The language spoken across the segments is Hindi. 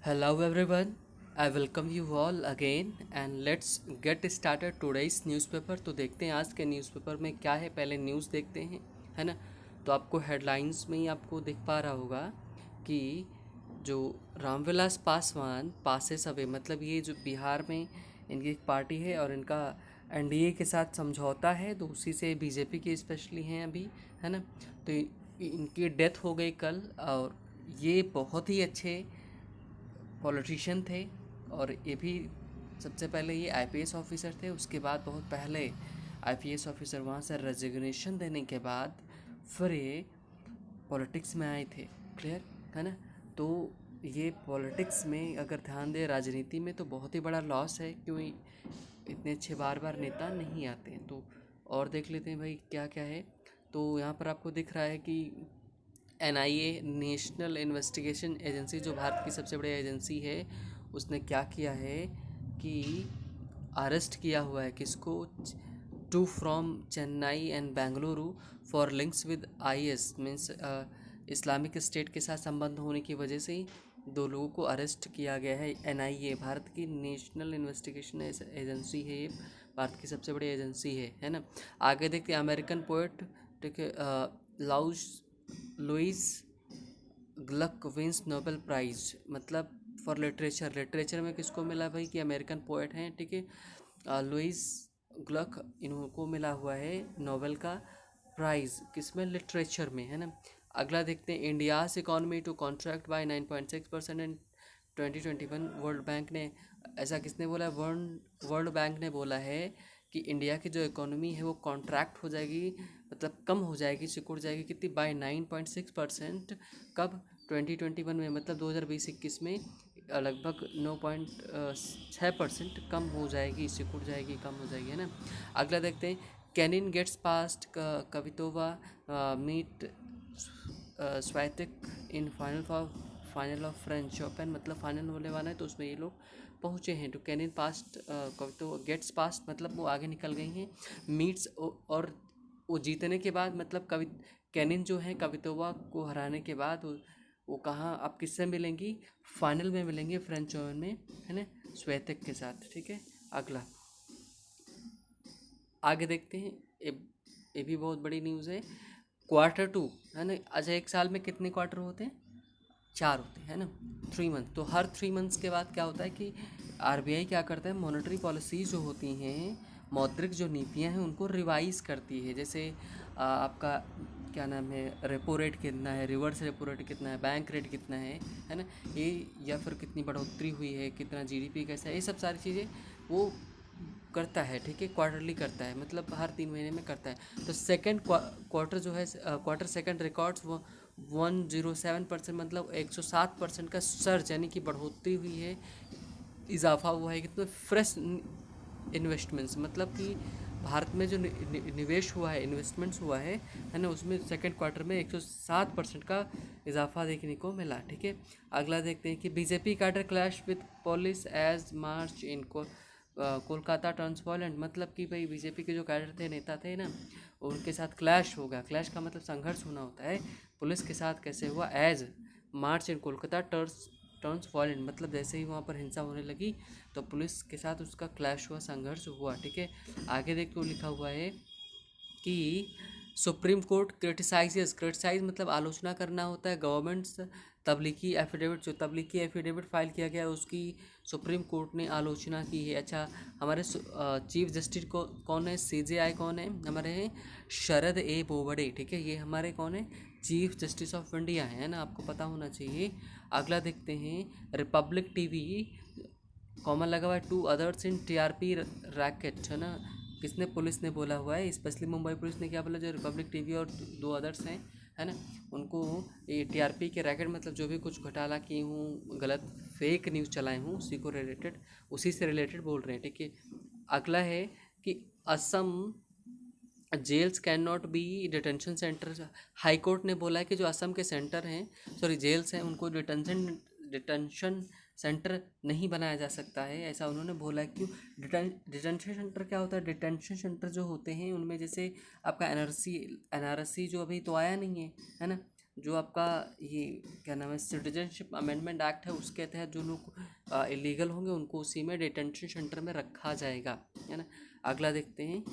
Hello everyone, I welcome you all again and let's get started today's newspaper। तो देखते हैं आज के न्यूज़पेपर में क्या है, पहले न्यूज़ देखते हैं, है ना। तो आपको हेडलाइंस में ही आपको दिख पा रहा होगा कि जो रामविलास पासवान पासेस अवे, मतलब ये जो बिहार में इनकी एक पार्टी है और इनका एनडीए के साथ समझौता है, तो उसी से बीजेपी के स्पेशली हैं अभी, है ना। तो इनकी डेथ हो गई कल, और ये बहुत ही अच्छे पॉलिटिशियन थे। और ये भी सबसे पहले ये आईपीएस ऑफिसर थे, उसके बाद बहुत पहले आईपीएस ऑफिसर वहाँ से रेजिग्नेशन देने के बाद फिर ये पॉलिटिक्स में आए थे। क्लियर है ना। तो ये पॉलिटिक्स में अगर ध्यान दें, राजनीति में, तो बहुत ही बड़ा लॉस है, क्योंकि इतने अच्छे बार बार नेता नहीं आते हैं। तो और देख लेते हैं भाई क्या क्या है। तो यहाँ पर आपको दिख रहा है कि एनआईए, नेशनल इन्वेस्टिगेशन एजेंसी, जो भारत की सबसे बड़ी एजेंसी है, उसने क्या किया है कि अरेस्ट किया हुआ है किसको, two from Chennai and Bengaluru for links with IS, means Islamic State के साथ संबंध होने की वजह से ही दो लोगों को अरेस्ट किया गया है। एनआईए भारत की नेशनल इन्वेस्टिगेशन एजेंसी है, ये भारत की सबसे बड़ी एजेंसी है ना। आगे देखते हैं, अमेरिकन पोएट, ठीक है, लाउस Louise Gluck wins Nobel prize, मतलब फॉर लिटरेचर। लिटरेचर में किसको मिला भाई, कि अमेरिकन पोएट हैं, ठीक है, लुइस ग्लक, इनको मिला हुआ है नोबेल का प्राइज, किसमें, लिटरेचर में, है ना। अगला देखते हैं, India's economy to contract by 9.6% in 2021। World Bank ने, ऐसा किसने बोला है, वर्ल्ड बैंक ने बोला है कि इंडिया की जो इकोनॉमी है वो कॉन्ट्रैक्ट हो जाएगी, मतलब कम हो जाएगी, सिकुड़ जाएगी, कितनी, बाय 9.6%। कब, 2021 में, मतलब 2020-21 में लगभग 9.6% कम हो जाएगी, सिकुड़ जाएगी, कम हो जाएगी, है ना। अगला देखते हैं, Kenin gets past Kvitova meet Swiatek in final of French Open, मतलब फाइनल होने वाला है, तो उसमें ये लोग पहुँचे हैं। तो कैनिन पास्ट कवितो गेट्स पास्ट, मतलब वो आगे निकल गई हैं। मीट्स, और वो जीतने के बाद, मतलब कैनिन जो है कवितोवा को हराने के बाद वो कहाँ, आप किससे मिलेंगी, फाइनल में मिलेंगे फ्रेंच ओपन में, है ना, स्वेतेक के साथ, ठीक है। अगला आगे देखते हैं, ये भी बहुत बड़ी न्यूज़ है। क्वार्टर टू, है ना। अच्छा, एक साल में कितने क्वार्टर होते हैं, 4 होते हैं ना, 3 मंथ। तो हर 3 मंथ्स के बाद क्या होता है कि आरबीआई क्या करता है, मॉनेटरी पॉलिसीज जो होती हैं, मौद्रिक जो नीतियां हैं, उनको रिवाइज करती है। जैसे आपका क्या नाम है, रेपो रेट कितना है, रिवर्स रेपो रेट कितना है, बैंक रेट कितना है ना, ये, या फिर कितनी बढ़ोतरी हुई है, कितना जीडीपी कैसा है, ये सब सारी चीज़ें वो करता है, ठीक है। क्वार्टरली करता है, मतलब हर 3 महीने में करता है। तो सेकंड क्वार्टर जो है, क्वार्टर सेकंड रिकॉर्ड्स वो 107%, मतलब 107% का सर्ज, यानी कि बढ़ोतरी हुई है, इजाफा हुआ है कितना, फ्रेश इन्वेस्टमेंट्स, मतलब कि भारत में जो निवेश हुआ है, इन्वेस्टमेंट्स हुआ है ना, उसमें सेकंड क्वार्टर में 107% का इजाफा देखने को मिला, ठीक है। अगला देखते हैं कि BJP cadre clash with police as march in Kolkata turns violent, मतलब कि भाई बीजेपी के जो कैडर थे, नेता थे ना, उनके साथ क्लैश होगा। क्लैश का मतलब संघर्ष होना होता है, पुलिस के साथ कैसे हुआ, as march in Kolkata turns violent, मतलब जैसे ही वहाँ पर हिंसा होने लगी तो पुलिस के साथ उसका क्लैश हुआ, संघर्ष हुआ, ठीक है। आगे देखो लिखा हुआ है कि सुप्रीम कोर्ट क्रिटिसाइज, मतलब आलोचना करना होता है, गवर्नमेंट्स तब्लीगी एफिडेविट, जो तब्लीगी एफिडेविट फाइल किया गया उसकी सुप्रीम कोर्ट ने आलोचना की है। अच्छा, हमारे चीफ जस्टिस को कौन है, सीजेआई कौन है, हमारे हैं शरद ए बोबडे, ठीक है। ये हमारे कौन है, चीफ जस्टिस ऑफ इंडिया है ना, आपको पता होना चाहिए। अगला देखते हैं, रिपब्लिक टीवी, कॉमन लगा हुआ है, 2 अदर्स इन टीआरपी रैकेट, है ना। किसने, पुलिस ने बोला हुआ है, स्पेशली मुंबई पुलिस ने क्या बोला, जो रिपब्लिक टीवी और 2 अदर्स हैं, है ना, उनको ये टीआरपी के रैकेट, मतलब जो भी कुछ घोटाला किए हूँ, गलत फेक न्यूज़ चलाए हूँ, उसी को रिलेटेड, उसी से रिलेटेड बोल रहे हैं, ठीक है। अगला है कि Assam jails can not be detention centre, high court ने बोला है कि जो असम के सेंटर हैं, सॉरी जेल्स हैं, उनको डिटेंशन सेंटर नहीं बनाया जा सकता है, ऐसा उन्होंने बोला है। क्यों, डिटेंशन सेंटर क्या होता है, डिटेंशन सेंटर जो होते हैं उनमें जैसे आपका एनआरसी जो अभी तो आया नहीं है ना, जो आपका ये क्या नाम है सिटीजनशिप अमेंडमेंट एक्ट है, उसके तहत जो लोग इलीगल होंगे उनको उसी में डिटेंशन सेंटर में रखा जाएगा, है ना। अगला देखते हैं,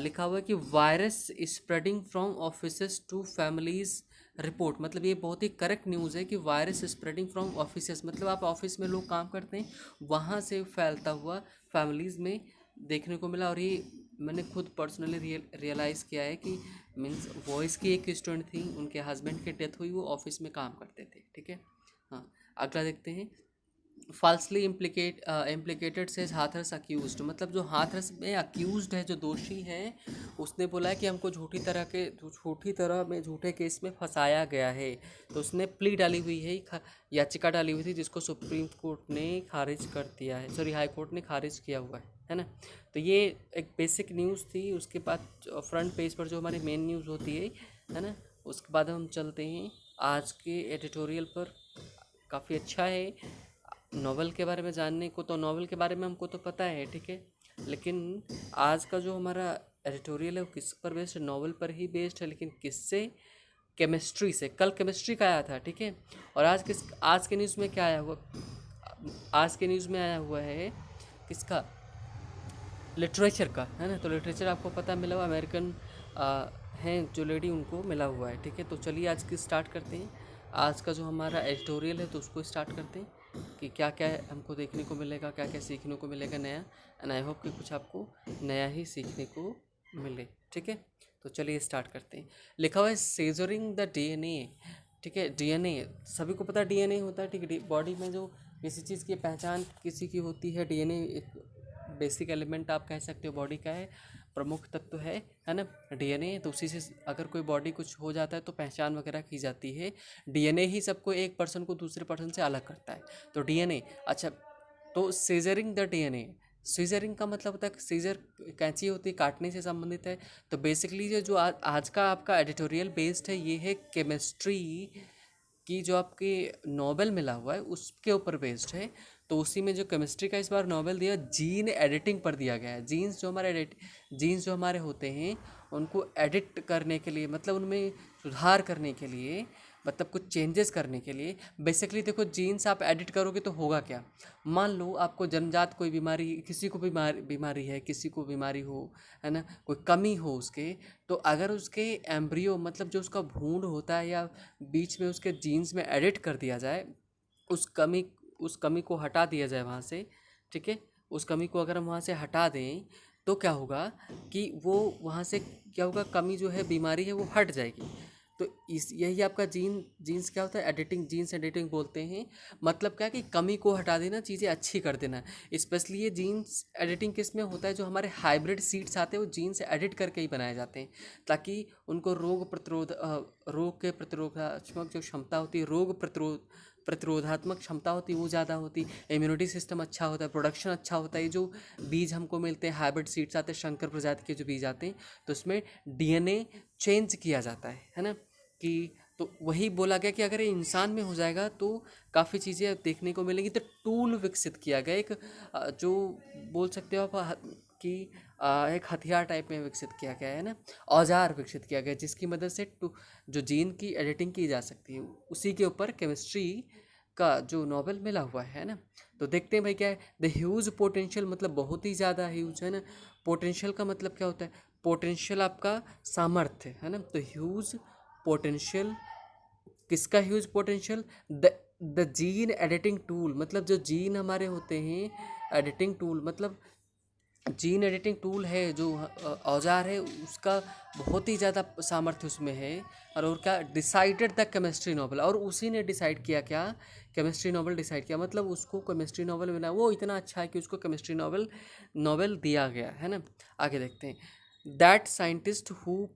लिखा हुआ है कि virus spreading from offices to families report. मतलब ये बहुत ही करेक्ट न्यूज़ है कि वायरस स्प्रेडिंग फ्रॉम ऑफिसेस, मतलब आप ऑफिस में लोग काम करते हैं वहाँ से फैलता हुआ फैमिलीज़ में देखने को मिला। और ये मैंने खुद पर्सनली रियलाइज़ किया है कि मीन्स वॉइस की एक स्टूडेंट थी, उनके हस्बैंड की डेथ हुई, वो ऑफिस में काम करते थे, ठीक है। हाँ, अगला देखते हैं, फाल्सली इम्प्लीकेटेड सेज हाथरस अक्यूज्ड। मतलब जो हाथरस में अक्यूज्ड है, जो दोषी है, उसने बोला है कि हमको झूठी तरह में झूठे केस में फंसाया गया है। तो उसने प्ली डाली हुई है, याचिका डाली हुई थी, जिसको सुप्रीम कोर्ट ने खारिज कर दिया है, सॉरी हाई कोर्ट ने खारिज किया हुआ है ना। तो ये एक बेसिक न्यूज़ थी। उसके बाद फ्रंट पेज पर जो हमारी मेन न्यूज़ होती है ना, उसके बाद हम चलते हैं आज के एडिटोरियल पर। काफ़ी अच्छा है नॉवल के बारे में जानने को। तो नॉवल के बारे में हमको तो पता है, ठीक है, लेकिन आज का जो हमारा एडिटोरियल है वो किस पर बेस्ड है? नॉवल पर ही बेस्ड है, लेकिन किससे? केमिस्ट्री से। कल केमिस्ट्री का आया था, ठीक है। और आज के न्यूज़ में क्या आया हुआ? आज के न्यूज़ में आया हुआ है किसका? लिटरेचर का, है ना। तो लिटरेचर आपको पता मिला हुआ, अमेरिकन हैं जो लेडी, उनको मिला हुआ है, ठीक है। तो चलिए आज की स्टार्ट करते हैं। आज का जो हमारा एडिटोरियल है तो उसको स्टार्ट करते हैं कि क्या क्या हमको देखने को मिलेगा, क्या क्या सीखने को मिलेगा नया। एंड आई होप कि कुछ आपको नया ही सीखने को मिले, ठीक है। तो चलिए स्टार्ट करते हैं। लिखा हुआ है सीजरिंग द डीएनए, ठीक है। डीएनए सभी को पता डीएनए होता है, ठीक है। बॉडी में जो किसी चीज़ की पहचान किसी की होती है, डीएनए एक बेसिक एलिमेंट आप कह सकते हो बॉडी का है, प्रमुख तत्व है ना डीएनए। तो उसी से अगर कोई बॉडी कुछ हो जाता है तो पहचान वगैरह की जाती है। डीएनए ही सबको, एक पर्सन को दूसरे पर्सन से अलग करता है, तो डीएनए। अच्छा, तो सीजरिंग द डीएनए, सीजरिंग का मतलब होता है, सीजर कैंची होती है, काटने से संबंधित है। तो बेसिकली जो आज का आपका एडिटोरियल बेस्ड है, ये है केमिस्ट्री की जो आपके नोबेल मिला हुआ है उसके ऊपर बेस्ड है। तो उसी में जो केमिस्ट्री का इस बार नोबेल दिया, जीन एडिटिंग पर दिया गया है। जीन्स जो हमारे होते हैं उनको एडिट करने के लिए, मतलब उनमें सुधार करने के लिए, मतलब कुछ चेंजेस करने के लिए। बेसिकली देखो, जीन्स आप एडिट करोगे तो होगा क्या? मान लो आपको जन्मजात कोई बीमारी, किसी को बीमारी है, किसी को बीमारी हो, है ना, कोई कमी हो उसके, तो अगर उसके एम्ब्रियो, मतलब जो उसका भ्रूण होता है, या बीच में उसके जीन्स में एडिट कर दिया जाए, उस कमी को हटा दिया जाए वहाँ से, ठीक है। उस कमी को अगर हम वहाँ से हटा दें तो क्या होगा कि वो वहाँ से क्या होगा, कमी जो है, बीमारी है, वो हट जाएगी। तो इस यही आपका जीन्स क्या होता है? एडिटिंग, जीन्स एडिटिंग बोलते हैं। मतलब क्या कि कमी को हटा देना, चीज़ें अच्छी कर देना। स्पेशली ये जीन्स एडिटिंग किस में होता है? जो हमारे हाइब्रिड सीड्स आते हैं वो जीन्स एडिट करके ही बनाए जाते हैं, ताकि उनको रोग के प्रतिरोधात्मक जो क्षमता होती है, प्रतिरोधात्मक क्षमता होती है वो ज़्यादा होती, इम्यूनिटी सिस्टम अच्छा होता है, प्रोडक्शन अच्छा होता है। ये जो बीज हमको मिलते हैं, हाइब्रिड सीड्स आते हैं, शंकर प्रजाति के जो बीज आते हैं, तो उसमें डीएनए चेंज किया जाता है ना। कि तो वही बोला गया कि अगर ये इंसान में हो जाएगा तो काफ़ी चीज़ें देखने को मिलेंगी। तो टूल विकसित किया गया, एक जो बोल सकते हो आप कि एक हथियार टाइप में विकसित किया गया है ना, औजार विकसित किया गया, जिसकी मदद से जो जीन की एडिटिंग की जा सकती है। उसी के ऊपर केमिस्ट्री का जो नोबेल मिला हुआ है ना। तो देखते हैं भाई क्या है। द ह्यूज पोटेंशियल, मतलब बहुत ही ज़्यादा ह्यूज, है ना। पोटेंशियल का मतलब क्या होता है? पोटेंशियल आपका सामर्थ्य, है ना। तो ह्यूज पोटेंशियल, किसका huge potential? The gene editing tool, मतलब जो जीन हमारे होते हैं, एडिटिंग टूल मतलब जीन एडिटिंग टूल है, जो औजार है, उसका बहुत ही ज़्यादा सामर्थ्य उसमें है। और क्या डिसाइडेड द केमिस्ट्री नोबेल, और उसी ने डिसाइड किया, क्या? केमिस्ट्री नोबेल डिसाइड किया, मतलब उसको केमिस्ट्री नोबेल मिला। वो इतना अच्छा है कि उसको केमिस्ट्री नोबेल दिया गया है ना। आगे देखते हैं। दैट साइंटिस्ट हु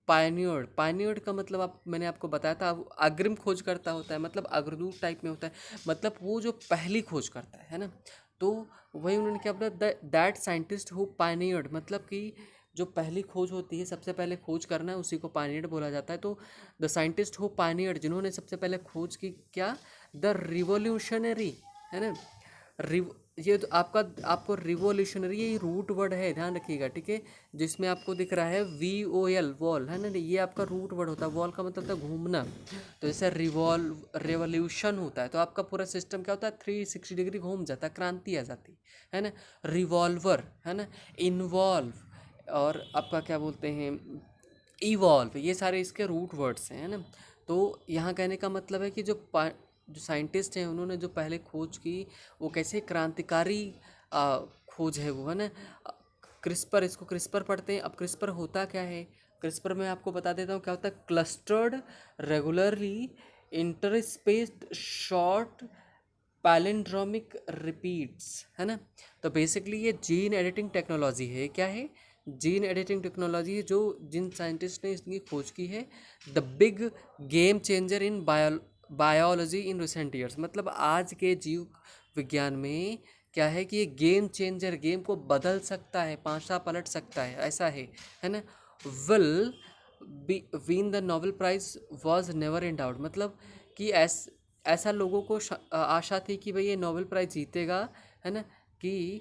पायनियर्ड का मतलब मैंने आपको बताया था, अग्रिम खोज करता होता है, मतलब अग्रदूत टाइप में होता है, मतलब वो जो पहली खोज करता है ना। तो वही उन्होंने क्या बोला, दैट साइंटिस्ट हु पायनियर्ड, मतलब कि जो पहली खोज होती है, सबसे पहले खोज करना है, उसी को पायनियर्ड बोला जाता है। तो द साइंटिस्ट हु पायनियर्ड, जिन्होंने सबसे पहले खोज की, क्या? द रिवोल्यूशनरी, है ना, ये तो आपका आपको रिवोल्यूशनरी ये रूट वर्ड है, ध्यान रखिएगा, ठीक है। जिसमें आपको दिख रहा है VOL, वॉल, है ना, ये आपका रूट वर्ड होता है। वॉल का मतलब था घूमना। तो जैसे रेवोल्यूशन होता है तो आपका पूरा सिस्टम क्या होता है, 360 डिग्री घूम जाता है, क्रांति आ जाती है ना। रिवॉल्वर, है ना, इन्वॉल्व, और आपका क्या बोलते हैं, इवॉल्व, ये सारे इसके रूट वर्ड्स हैं, है ना। तो यहाँ कहने का मतलब है कि जो साइंटिस्ट हैं उन्होंने जो पहले खोज की, वो कैसे क्रांतिकारी आ, खोज है वो, है ना। क्रिस्पर, इसको क्रिस्पर पढ़ते हैं। अब क्रिस्पर होता क्या है, क्रिस्पर में आपको बता देता हूँ क्या होता है। Clustered regularly interspaced short palindromic repeats, है ना। तो बेसिकली ये जीन एडिटिंग टेक्नोलॉजी है। क्या है, जीन एडिटिंग टेक्नोलॉजी है, जो जिन साइंटिस्ट ने इसकी खोज की है। The big game changer in biology in recent years, मतलब आज के जीव विज्ञान में क्या है कि ये गेम चेंजर, गेम को बदल सकता है, पांचा पलट सकता है, ऐसा है ना। Will be win the Nobel prize was never in doubt, मतलब कि ऐसा लोगों को आशा थी कि भाई ये नोबेल प्राइज जीतेगा, है ना, कि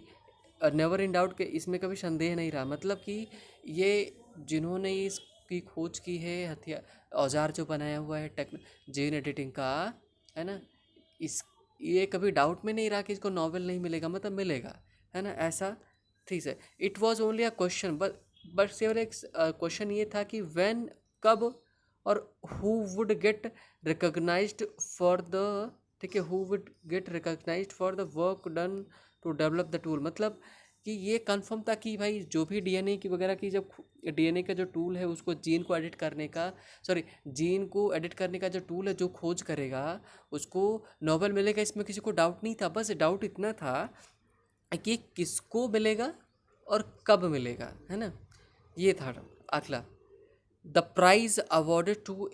नेवर इन डाउट के इसमें कभी संदेह नहीं रहा। मतलब कि ये जिन्होंने इसकी खोज की है, हथियार औजार जो बनाया हुआ है टेक जीन एडिटिंग का, है ना, इस ये कभी डाउट में नहीं रहा कि इसको नोबेल नहीं मिलेगा, मतलब मिलेगा, है ना, ऐसा। ठीक है, it was only a question, but केवल एक क्वेश्चन ये था कि व्हेन, कब, और who would get recognised for the, ठीक है, who would get recognised for the work done to develop the tool. मतलब कि ये कंफर्म था कि भाई जो भी डीएनए की वगैरह की, जब डीएनए का जो टूल है उसको जीन को एडिट करने का, सॉरी, जीन को एडिट करने का जो टूल है, जो खोज करेगा उसको नोबेल मिलेगा, इसमें किसी को डाउट नहीं था। बस डाउट इतना था कि किसको मिलेगा और कब मिलेगा, है ना, ये था। अगला, the prize awarded to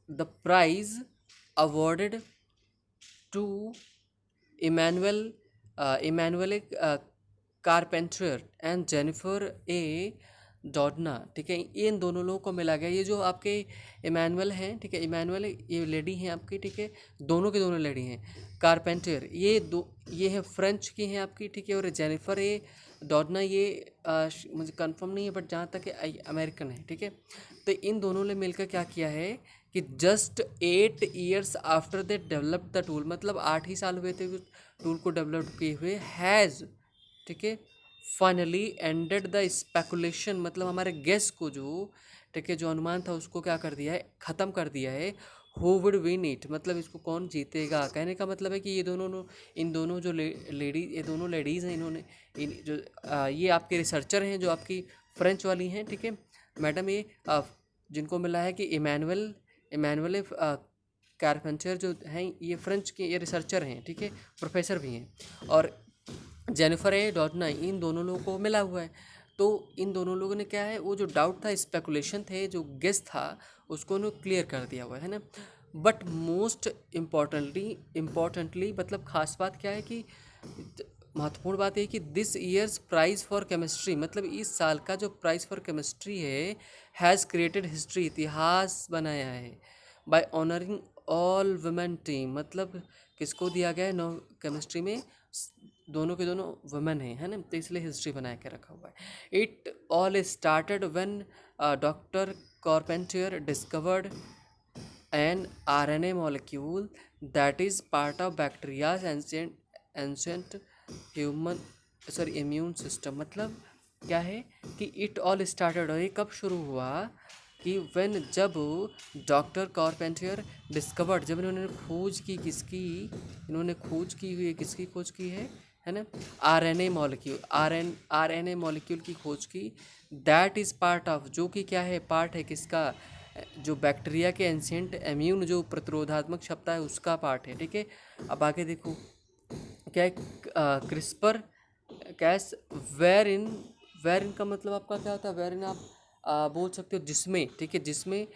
the prize awarded to Emmanuelle Emmanuelle Charpentier and Jennifer A Doudna, ठीक है, इन दोनों लोगों को मिला गया। ये जो आपके इमैनुअल हैं, ठीक है, इमैनुअल ये लेडी हैं आपकी, ठीक है, दोनों के दोनों लेडी हैं। कारपेंटर ये है फ्रेंच की हैं आपकी, ठीक है, और जेनिफर ए डॉडना ये मुझे कंफर्म नहीं है, बट जहाँ तक है अमेरिकन है, ठीक है। तो इन दोनों ने मिलकर क्या किया है कि just 8 years after they develop the tool, मतलब 8 ही साल हुए थे टूल को डेवलप किए हुए, हैज़, ठीक है, फाइनली एंडेड द स्पेकुलेशन, मतलब हमारे गेस को जो, ठीक है, जो अनुमान था उसको क्या कर दिया है, ख़त्म कर दिया है। हु वुड विन इट, मतलब इसको कौन जीतेगा। कहने का मतलब है कि ये दोनों, इन दोनों जो ये दोनों लेडीज़ हैं, इन्होंने जो ये आपके रिसर्चर हैं, जो आपकी फ्रेंच वाली हैं, ठीक है मैडम, ये जिनको मिला है कि इमैनुअल कारपेंटर जो हैं, ये फ्रेंच के ये रिसर्चर हैं, ठीक है, प्रोफेसर भी हैं। और जेनिफर ए डॉडना, इन दोनों लोगों को मिला हुआ है। तो इन दोनों लोगों ने क्या है, वो जो डाउट था, स्पेकुलेशन थे, जो गेस था, उसको उन्होंने क्लियर कर दिया हुआ है ना। बट मोस्ट इम्पॉर्टेंटली मतलब खास बात क्या है कि महत्वपूर्ण बात यह कि this year's prize for chemistry, मतलब इस साल का जो प्राइज़ फॉर केमिस्ट्री है, हैज़ क्रिएटेड हिस्ट्री, इतिहास बनाया है, by honouring all women team, मतलब किसको दिया गया है, नो केमिस्ट्री में दोनों के दोनों वुमेन हैं, है ना, तो इसलिए हिस्ट्री बना के रखा हुआ है। It all started when doctor Charpentier discovered an RNA molecule that is part of bacteria's ancient human immune system। मतलब क्या है कि इट ऑल स्टार्टेड, और ये कब शुरू हुआ कि व्हेन, जब डॉक्टर कॉर्पेंटियर डिस्कवर्ड, जब इन्होंने खोज की, किसकी, इन्होंने खोज की हुई है, किसकी खोज की है ना, आरएनए मॉलिक्यूल, आरएनए मॉलिक्यूल की खोज की। दैट इज़ पार्ट ऑफ, जो कि क्या है, पार्ट है किसका, जो बैक्टीरिया के एंशिएंट इम्यून जो प्रतिरोधात्मक क्षमता है उसका पार्ट है, ठीक है। अब आगे देखो क्या है, क्रिस्पर कैस वेर इन का मतलब आपका क्या होता है, वेर इन आप बोल सकते हो जिसमें, ठीक है, जिसमें,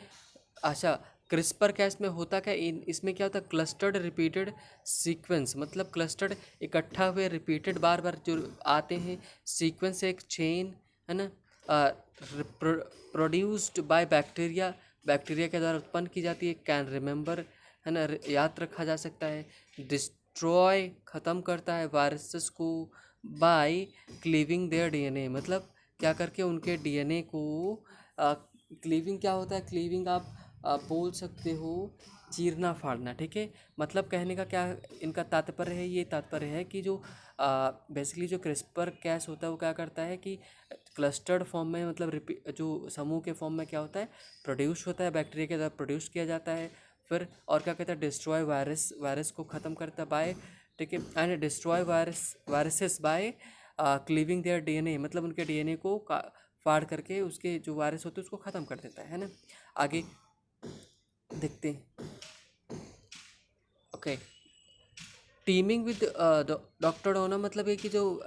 अच्छा, क्रिस्पर कैस में होता क्या, इसमें क्या होता है, क्लस्टर्ड रिपीटेड सीक्वेंस, मतलब क्लस्टर्ड इकट्ठा हुए रिपीटेड बार बार जो आते हैं सीक्वेंस, एक चेन, है ना, प्रोड्यूस्ड बाय बैक्टीरिया के द्वारा उत्पन्न की जाती है, कैन रिमेंबर, है ना, याद रखा जा सकता है, डिस्ट्रॉय ख़त्म करता है वायरसेस को बाय क्लीविंग देयर डीएनए, मतलब क्या करके उनके डीएनए को क्लीविंग क्या होता है, क्लीविंग आप बोल सकते हो चीरना फाड़ना, ठीक है। मतलब कहने का क्या इनका तात्पर्य है, ये तात्पर्य है कि जो बेसिकली जो क्रिस्पर कैस होता है वो क्या करता है कि क्लस्टर्ड फॉर्म में, मतलब जो समूह के फॉर्म में क्या होता है, प्रोड्यूस होता है, बैक्टीरिया के द्वारा प्रोड्यूस किया जाता है। फिर और क्या कहता है, डिस्ट्रॉय वायरस को ख़त्म करता है बाय, ठीक है, and destroy viruses by cleaving their DNA, मतलब उनके डीएनए को फाड़ करके उसके जो वायरस होते हैं उसको ख़त्म कर देता है ना। आगे देखते हैं। ओके, टीमिंग विद डॉक्टर डोना, मतलब ये कि जो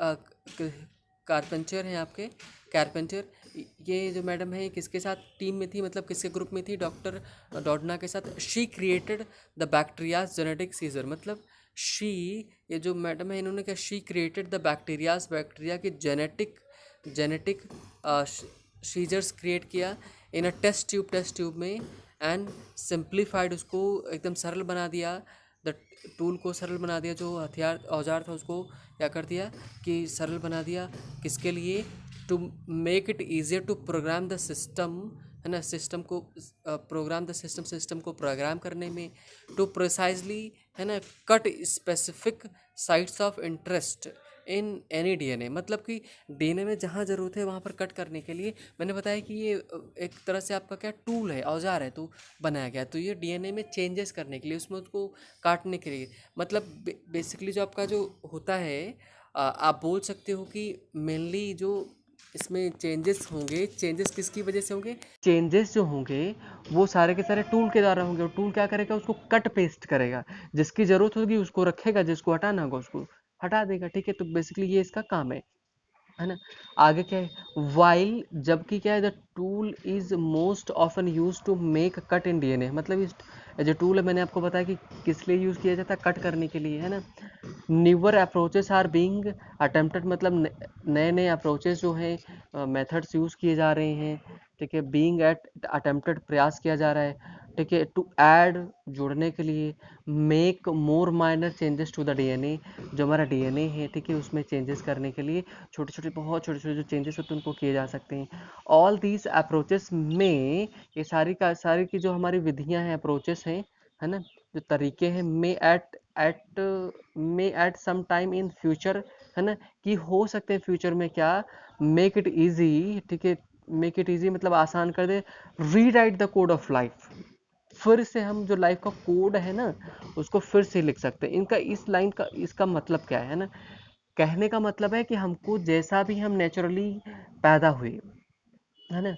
कारपेंटर हैं आपके, कारपेंटर, ये जो मैडम है किसके साथ टीम में थी, मतलब किसके ग्रुप में थी, डॉक्टर डॉडना के साथ। She created the bacteria's genetic scissor, मतलब शी, ये जो मैडम है इन्होंने क्या, she created the bacteria's, bacteria के जेनेटिक सीजर्स क्रिएट किया इन अ टेस्ट ट्यूब में, एंड सिंप्लीफाइड, उसको एकदम सरल बना दिया, द टूल को सरल बना दिया, जो हथियार औजार था उसको क्या कर दिया कि सरल बना दिया, किसके लिए, to make it easier to program the system, है ना, सिस्टम को प्रोग्राम द सिस्टम, सिस्टम को प्रोग्राम करने में, टू प्रिसाइजली, है ना, cut specific sites of interest in any DNA, मतलब कि डीएनए में जहाँ ज़रूरत है वहाँ पर कट करने के लिए। मैंने बताया कि ये एक तरह से आपका क्या टूल है, औजार है, तो बनाया गया, तो ये डीएनए में चेंजेस करने के लिए, उसमें उसको काटने के लिए, मतलब बेसिकली जो आपका जो होता है, आप बोल सकते हो कि मेनली जो इसमें चेंजेस होंगे, चेंजेस किसकी वजह से होंगे, चेंजेस जो होंगे वो सारे के सारे टूल के द्वारा होंगे। टूल क्या करेगा, उसको कट पेस्ट करेगा, जिसकी ज़रूरत होगी उसको रखेगा, जिसको हटाना होगा उसको हटा देगा, ठीक है। तो बेसिकली ये इसका काम है ना। आगे क्या है, वाइल, जबकि क्या है, the tool is most often use to make cut in DNA, मतलब इस जो टूल है मैंने आपको बताया कि किस लिए यूज़ किया जाता है, कट करने के लिए, है ना। Newer approaches are being attempted, मतलब नए नए अप्रोचेस जो हैं, मेथड्स यूज़ किए जा रहे हैं, ठीक है। बीइंग एट अटेम्प्टेड, प्रयास किया जा रहा है, ठीक है। टू ऐड, जोड़ने के लिए, make more minor changes to the DNA, जो हमारा डीएनए है, ठीक है, उसमें चेंजेस करने के लिए छोटे छोटे, बहुत छोटे छोटे जो चेंजेस होते हैं उनको किए जा सकते हैं। ऑल दीज अप्रोचेस में, ये सारी की जो हमारी विधियां हैं, अप्रोचेस हैं, है ना, जो तरीके हैं, may at some time in future, है ना, कि हो सकते हैं फ्यूचर में क्या, मेक इट ईजी, ठीक है, मेक इट ईजी मतलब आसान कर दे, rewrite the code of life, फिर से हम जो लाइफ का कोड है ना उसको फिर से लिख सकते हैं। इनका इस लाइन का इसका मतलब क्या है ना, कहने का मतलब है कि हमको जैसा भी हम नेचुरली पैदा हुए, है ना,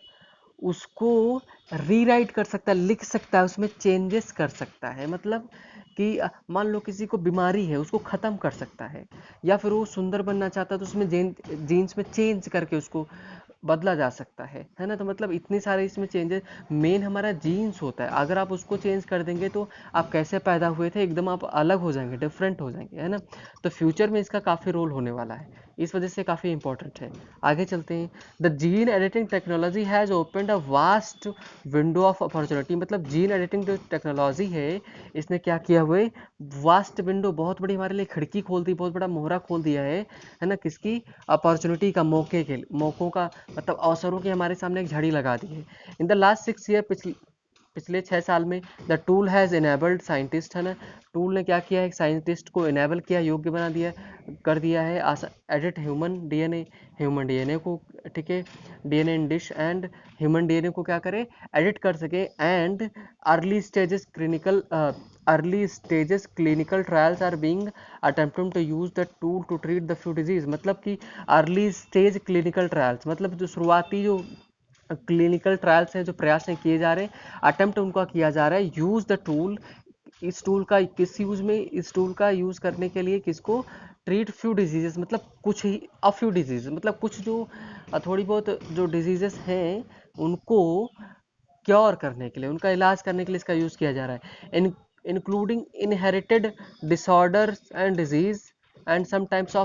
उसको रीराइट कर सकता है, लिख सकता है, उसमें चेंजेस कर सकता है, मतलब कि मान लो किसी को बीमारी है उसको ख़त्म कर सकता है, या फिर वो सुंदर बनना चाहता है तो उसमें जीन्स में चेंज करके उसको बदला जा सकता है ना। तो मतलब इतनी सारे इसमें चेंजेस, मेन हमारा जीन्स होता है, अगर आप उसको चेंज कर देंगे तो आप कैसे पैदा हुए थे एकदम आप अलग हो जाएंगे, डिफरेंट हो जाएंगे, है ना। तो फ्यूचर में इसका काफ़ी रोल होने वाला है, इस वजह से काफ़ी इंपॉर्टेंट है। आगे चलते हैं। The gene editing technology has opened a vast window of opportunity, मतलब जीन एडिटिंग जो टेक्नोलॉजी है इसने क्या किया हुआ है, वास्ट विंडो, बहुत बड़ी हमारे लिए खिड़की खोल दी, बहुत बड़ा मोहरा खोल दिया है ना, किसकी, अपॉर्चुनिटी का, मौकों का, मतलब अवसरों की हमारे सामने एक झड़ी लगा दी है। इन द लास्ट 6 ईयर, पिछले 6 साल में, the tool has enabled scientist, है ना, टूल ने क्या किया है, एक साइंटिस्ट को इनेबल किया, योग्य बना दिया, कर दिया है, एडिट ह्यूमन डीएनए को, ठीक है, DNA in dish, and human DNA को क्या करे, एडिट कर सके, and early stages clinical trials are being attempting to use the tool to treat the few disease, मतलब कि अर्ली स्टेज क्लिनिकल ट्रायल्स, मतलब जो शुरुआती जो क्लिनिकल ट्रायल्स हैं, जो प्रयास हैं किए जा रहे हैं, अटेम्प्ट उनका किया जा रहा है, यूज द टूल, इस टूल का किस यूज में, इस टूल का यूज करने के लिए, किसको, ट्रीट फ्यू डिजीजेस, मतलब कुछ ही अ फ्यू डिजीज, मतलब कुछ जो थोड़ी बहुत जो डिजीजेस हैं उनको क्योर करने के लिए, उनका इलाज करने के लिए इसका यूज किया जा रहा है, including inherited disorders and disease, and some types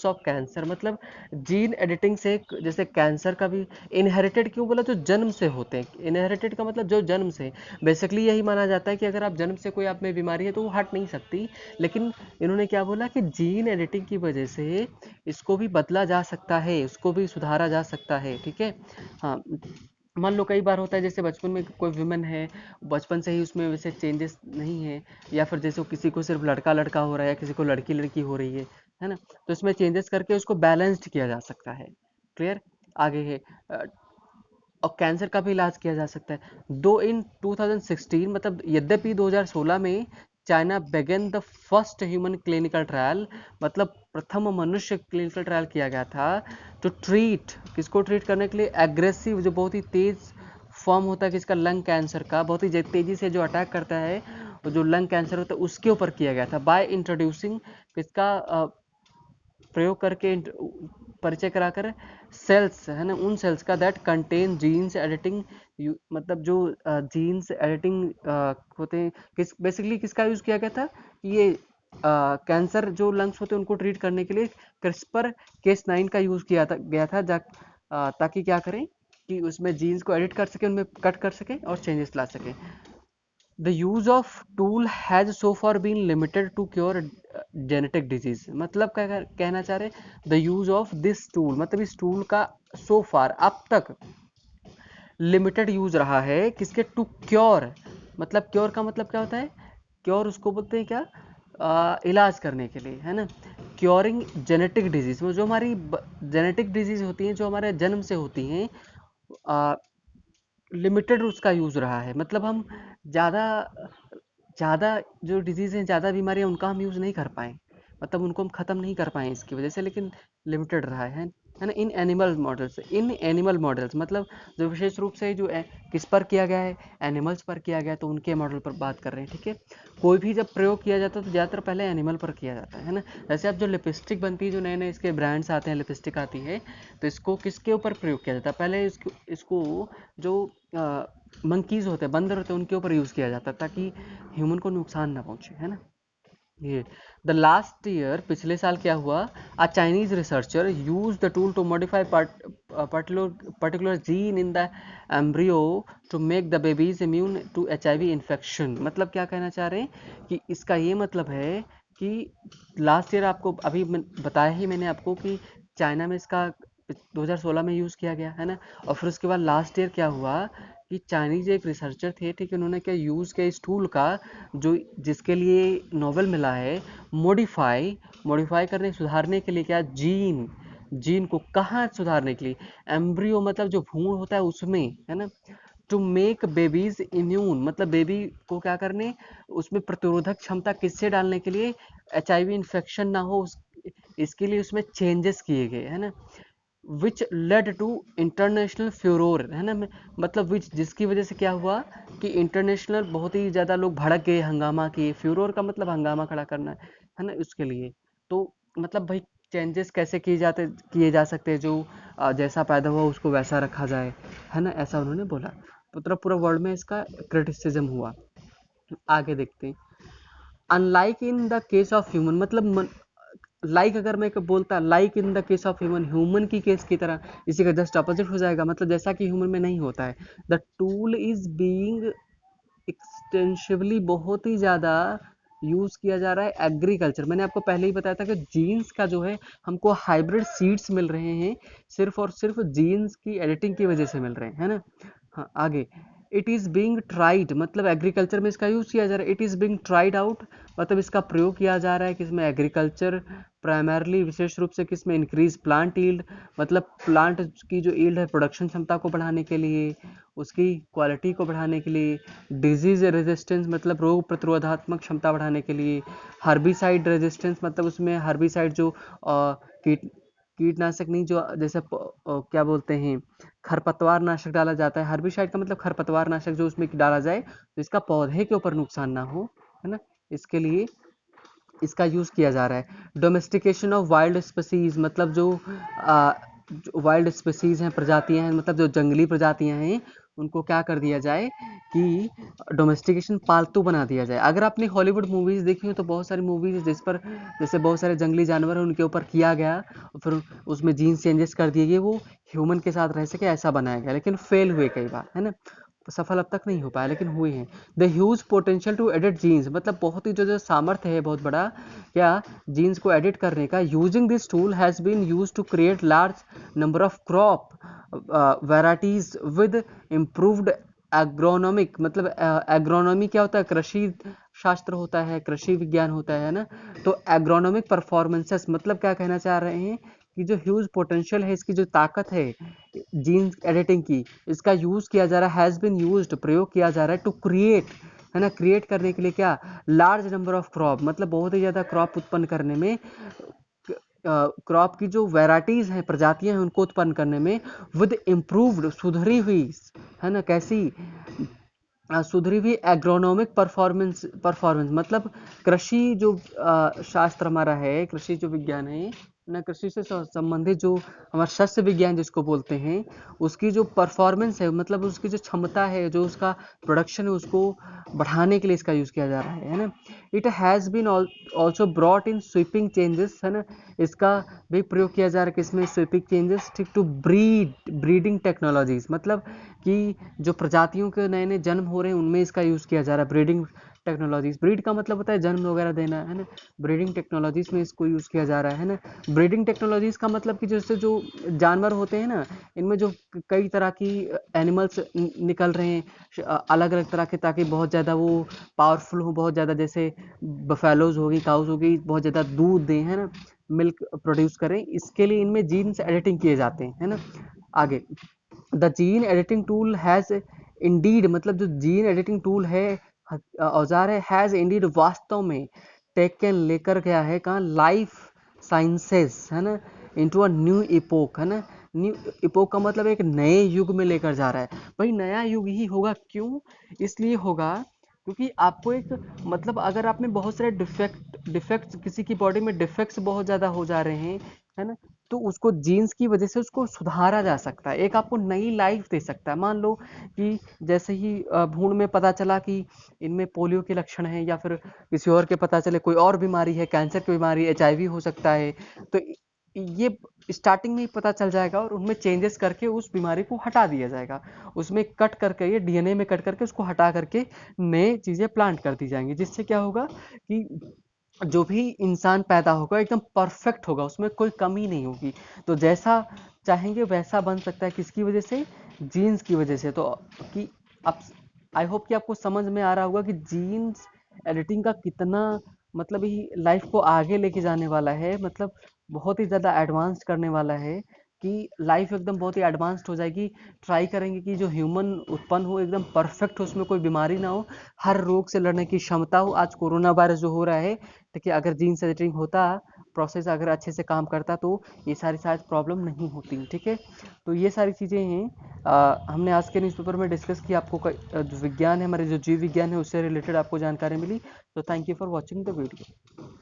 of cancer. मतलब जीन एडिटिंग से जैसे कैंसर का भी इनहेरिटेड क्यों बोला, जो जन्म से होते हैं। इनहेरिटेड का मतलब जो जन्म से, बेसिकली यही माना जाता है कि अगर आप जन्म से कोई आप में बीमारी है तो वो हट नहीं सकती, लेकिन इन्होंने क्या बोला कि जीन एडिटिंग की वजह से इसको भी बदला जा सकता है, इसको भी सुधारा जा सकता है, ठीक है। हाँ, मान लो कई बार होता है जैसे बचपन में कोई वुमेन है, बचपन से ही उसमें वैसे चेंजेस नहीं है, या फिर जैसे किसी को सिर्फ लड़का लड़का हो रहा है या किसी को लड़की लड़की हो रही है ना, तो इसमें चेंजेस करके उसको बैलेंस्ड किया जा सकता है। क्लियर? आगे है और कैंसर का भी इलाज किया जा सकता है। दो इन 2016, मतलब यद्यपि 2016 में चाइना बेगन the first human clinical trial, मतलब प्रथम मनुष्य क्लिनिकल ट्रायल किया गया था, टू ट्रीट, किसको ट्रीट करने के लिए, एग्रेसिव, जो बहुत ही तेज फॉर्म होता है किसका, लंग कैंसर का, बहुत ही तेजी से जो अटैक करता है, जो लंग कैंसर होता है उसके ऊपर किया गया था, बाय इंट्रोड्यूसिंग, किसका प्रयोग करके, परिचय कराकर, सेल्स है ना, उन सेल्स का दैट कंटेन जीन्स एडिटिंग, मतलब जो जीन्स एडिटिंग होते हैं, बेसिकली किसका यूज किया गया था, ये कैंसर जो लंग्स होते हैं उनको ट्रीट करने के लिए क्रिस्पर Cas9 का यूज किया गया था, ताकि क्या करें कि उसमें जीन्स को एडिट कर सके, उनमें कट कर सके और चेंजेस ला सके। The use of tool has so far been limited to cure genetic disease। मतलब क्या कहना चाह रहे हैं, the use of this tool, मतलब इस टूल का so far, अब तक लिमिटेड यूज रहा है किसके, टू क्योर, मतलब क्योर का मतलब क्या होता है, क्योर उसको बोलते हैं क्या, इलाज करने के लिए, है ना, क्योरिंग जेनेटिक डिजीज, जो हमारी जेनेटिक डिजीज होती हैं, जो हमारे जन्म से होती हैं, लिमिटेड उसका यूज रहा है। मतलब हम ज़्यादा ज़्यादा जो डिजीज़ हैं, ज़्यादा बीमारियां, उनका हम यूज़ नहीं कर पाए, मतलब उनको हम ख़त्म नहीं कर पाए इसकी वजह से, लेकिन लिमिटेड रहा है ना, इन एनिमल मॉडल्स, मतलब जो विशेष रूप से जो किस पर किया गया है, एनिमल्स पर किया गया है, तो उनके मॉडल पर बात कर रहे हैं, ठीक है। कोई भी जब प्रयोग किया जाता है तो ज़्यादातर पहले एनिमल पर किया जाता है ना। जैसे अब जो लिपस्टिक बनती है, जो नए नए इसके ब्रांड्स आते हैं, लिपस्टिक आती है, तो इसको किसके ऊपर प्रयोग किया जाता है, पहले इसको जो मंकीज होते हैं, बंदर होते हैं, उनके ऊपर यूज़ किया जाता है ताकि ह्यूमन को नुकसान ना पहुंचे, है ना। ये द लास्ट ईयर, पिछले साल क्या हुआ, a Chinese researcher use the tool to modify particular gene in the embryo to make the babies immune to HIV infection. मतलब क्या कहना चाह रहे हैं कि इसका ये मतलब है कि लास्ट ईयर, आपको अभी बताया ही मैंने आपको कि चाइना में इसका 2016 में यूज़ किया गया, है ना। और फिर उसके बाद लास्ट ईयर क्या हुआ कि चाइनीज एक रिसर्चर थे, ठीक है, उन्होंने क्या यूज़ किया इस टूल का, जो जिसके लिए नोबेल मिला है, मॉडिफाई करने, सुधारने के लिए, क्या, जीन को कहाँ सुधारने के लिए, एम्ब्रियो, मतलब जो भ्रूण होता है उसमें, है ना, टू मेक बेबीज इम्यून, मतलब बेबी को क्या करने, उसमें प्रतिरोधक क्षमता किससे डालने के लिए, HIV इन्फेक्शन ना हो, इसके लिए उसमें चेंजेस किए गए, है ना। विच लेड टू इंटरनेशनल फ्यूरोर, है ना, मतलब विच, जिसकी वजह से क्या हुआ कि इंटरनेशनल बहुत ही ज़्यादा लोग भड़क गए, हंगामा किए, फ्यूरोर का मतलब हंगामा खड़ा करना है ना, उसके लिए। तो मतलब भाई चेंजेस कैसे किए जा सकते हैं, जो जैसा पैदा हुआ उसको वैसा रखा जाए, है ना, ऐसा उन्होंने बोला। मतलब पूरा वर्ल्ड में इसका क्रिटिसिज्म हुआ। आगे देखते हैं, unlike in the case of human, मतलब अगर मैं बोलता like in the case of human की केस की तरह, इसी का जस्ट अपोजिट हो जाएगा, मतलब जैसा कि ह्यूमन में नहीं होता है। The tool is being extensively, बहुत ही ज़्यादा यूज़ किया जा रहा है एग्रीकल्चर। मैंने आपको पहले ही बताया था कि जीन्स का जो है, हमको हाइब्रिड सीड्स मिल रहे हैं, सिर्फ और सिर्फ जीन्स की एडिटिंग की वजह से मिल रहे हैं, है ना। हाँ, आगे, इट इज़ बीइंग ट्राइड, मतलब एग्रीकल्चर में इसका यूज़ किया जा रहा है। It is being tried out, मतलब इसका प्रयोग किया जा रहा है किसमें, एग्रीकल्चर, प्राइमरली, विशेष रूप से किसमें, इंक्रीज प्लांट ईल्ड, मतलब प्लांट की जो ईल्ड है, प्रोडक्शन क्षमता को बढ़ाने के लिए, उसकी क्वालिटी को बढ़ाने के लिए, डिजीज रेजिस्टेंस, मतलब रोग प्रतिरोधात्मक क्षमता बढ़ाने के लिए, हर्बिसाइड रेजिस्टेंस, मतलब उसमें हर्बिसाइड जो कीटनाशक नहीं, जो जैसे क्या बोलते हैं, खरपतवार नाशक डाला जाता है, हर्बिसाइड का मतलब खरपतवार नाशक जो उसमें डाला जाए तो इसका पौधे के ऊपर नुकसान ना हो, है ना, इसके लिए इसका यूज़ किया जा रहा है। डोमेस्टिकेशन ऑफ वाइल्ड स्पीसीज, मतलब जो वाइल्ड स्पीसीज हैं, प्रजातियां हैं, मतलब जो जंगली प्रजातियां हैं, उनको क्या कर दिया जाए कि डोमेस्टिकेशन, पालतू बना दिया जाए। अगर आपने हॉलीवुड मूवीज़ देखी हो तो बहुत सारी मूवीज़ जिस पर जैसे बहुत सारे जंगली जानवर हैं उनके ऊपर किया गया और फिर उसमें जीन्स चेंजेस कर दिए गए, वो ह्यूमन के साथ रह सके ऐसा बनाया गया, लेकिन फेल हुए कई बार, है ना? तो सफल अब तक नहीं हो पाया लेकिन हुए हैं। The huge potential to edit genes, मतलब बहुत ही जो सामर्थ्य है बहुत बड़ा क्या जीन्स को एडिट करने का। Using this tool has been use to create large number of crop varieties with improved agronomic, मतलब एग्रोनॉमी क्या होता है, कृषि शास्त्र होता है, कृषि विज्ञान होता है ना। तो एग्रोनॉमिक परफॉर्मेंसेस मतलब क्या कहना चाह रहे हैं कि जो ह्यूज पोटेंशियल है, इसकी जो ताकत है जीन एडिटिंग की, इसका यूज किया जा रहा है, हैज बीन यूज्ड, प्रयोग किया जा रहा है टू क्रिएट, है ना, क्रिएट करने के लिए क्या, लार्ज नंबर ऑफ क्रॉप, मतलब बहुत ही ज्यादा क्रॉप उत्पन्न करने में, क्रॉप की जो वैराइटीज हैं, प्रजातियां हैं, उनको उत्पन्न करने में, विद इम्प्रूव्ड, सुधरी हुई, है ना, कैसी, सुधरी हुई एग्रोनॉमिक परफॉर्मेंस मतलब कृषि जो शास्त्र हमारा है, कृषि जो विज्ञान है ना, कृषि से संबंधित जो हमारा शस्य विज्ञान जिसको बोलते हैं, उसकी जो परफॉर्मेंस है, मतलब उसकी जो क्षमता है, जो उसका प्रोडक्शन है, उसको बढ़ाने के लिए इसका यूज किया जा रहा है ना। It has been also brought in sweeping changes, है ना, इसका भी प्रयोग किया जा रहा है किसमें, स्वीपिंग चेंजेस, ठीक, टू ब्रीडिंग टेक्नोलॉजीज, मतलब कि जो प्रजातियों के नए नए जन्म हो रहे हैं उनमें इसका यूज़ किया जा रहा है, ब्रीडिंग टेक्नोलॉजीज। ब्रीड का मतलब होता है जन्म वगैरह देना, है ना, ब्रीडिंग टेक्नोलॉजीज में इसको यूज़ किया जा रहा है ना। ब्रीडिंग टेक्नोलॉजीज का मतलब कि जैसे जो जानवर होते हैं ना, इनमें जो कई तरह की एनिमल्स निकल रहे हैं अलग अलग तरह के, ताकि बहुत ज़्यादा वो पावरफुल हो, बहुत ज़्यादा, जैसे बफेलोज होगी, काउज होगी, बहुत ज़्यादा दूध दें, है ना, मिल्क प्रोड्यूस करें, इसके लिए इनमें जीन्स एडिटिंग किए जाते हैं, है ना। आगे, the gene editing tool has Indeed, मतलब जो जीन एडिटिंग टूल है, औजार है, हैज़ इंडीड, वास्तव में, टेकन, लेकर गया है, कहाँ, लाइफ साइंसेस, है ना, इनटू अ न्यू इपोक, है ना। न्यू इपोक का मतलब एक नए युग में लेकर जा रहा है। भाई नया युग ही होगा, क्यों, इसलिए होगा क्योंकि आपको एक, मतलब अगर आप में बहुत सारे डिफेक्ट्स, किसी की बॉडी में डिफेक्ट्स बहुत ज़्यादा हो जा रहे हैं, है ना, तो उसको जीन्स की वजह से उसको सुधारा जा सकता है, एक आपको नई लाइफ दे सकता है। मान लो कि जैसे ही भ्रूण में पता चला कि इनमें पोलियो के लक्षण हैं, या फिर किसी और के पता चले कोई और बीमारी है, कैंसर की बीमारी, एचआईवी हो सकता है, तो ये स्टार्टिंग में ही पता चल जाएगा और उनमें चेंजेस करके उस बीमारी को हटा दिया जाएगा, उसमें कट करके, ये डीएनए में कट करके उसको हटा करके नए चीज़ें प्लांट कर दी जाएंगी, जिससे क्या होगा कि जो भी इंसान पैदा होगा एकदम परफेक्ट होगा, उसमें कोई कमी नहीं होगी। तो जैसा चाहेंगे वैसा बन सकता है, किसकी वजह से, जीन्स की वजह से। तो कि अब आई होप कि आपको समझ में आ रहा होगा कि जीन्स एडिटिंग का कितना, मतलब ही लाइफ को आगे लेके जाने वाला है, मतलब बहुत ही ज़्यादा एडवांस करने वाला है, कि लाइफ एकदम बहुत ही एडवांस्ड हो जाएगी। ट्राई करेंगे कि जो ह्यूमन उत्पन्न हो एकदम परफेक्ट हो, उसमें कोई बीमारी ना हो, हर रोग से लड़ने की क्षमता हो। आज कोरोना वायरस जो हो रहा है, देखिए अगर जीन एडिटिंग होता, प्रोसेस अगर अच्छे से काम करता, तो ये सारी शायद प्रॉब्लम नहीं होती, ठीक है। तो ये सारी चीज़ें हैं, हमने आज के न्यूज़पेपर में डिस्कस किया, आपको जो विज्ञान है, हमारे जो जीव विज्ञान है, उससे रिलेटेड आपको जानकारी मिली। तो thank you for watching the video.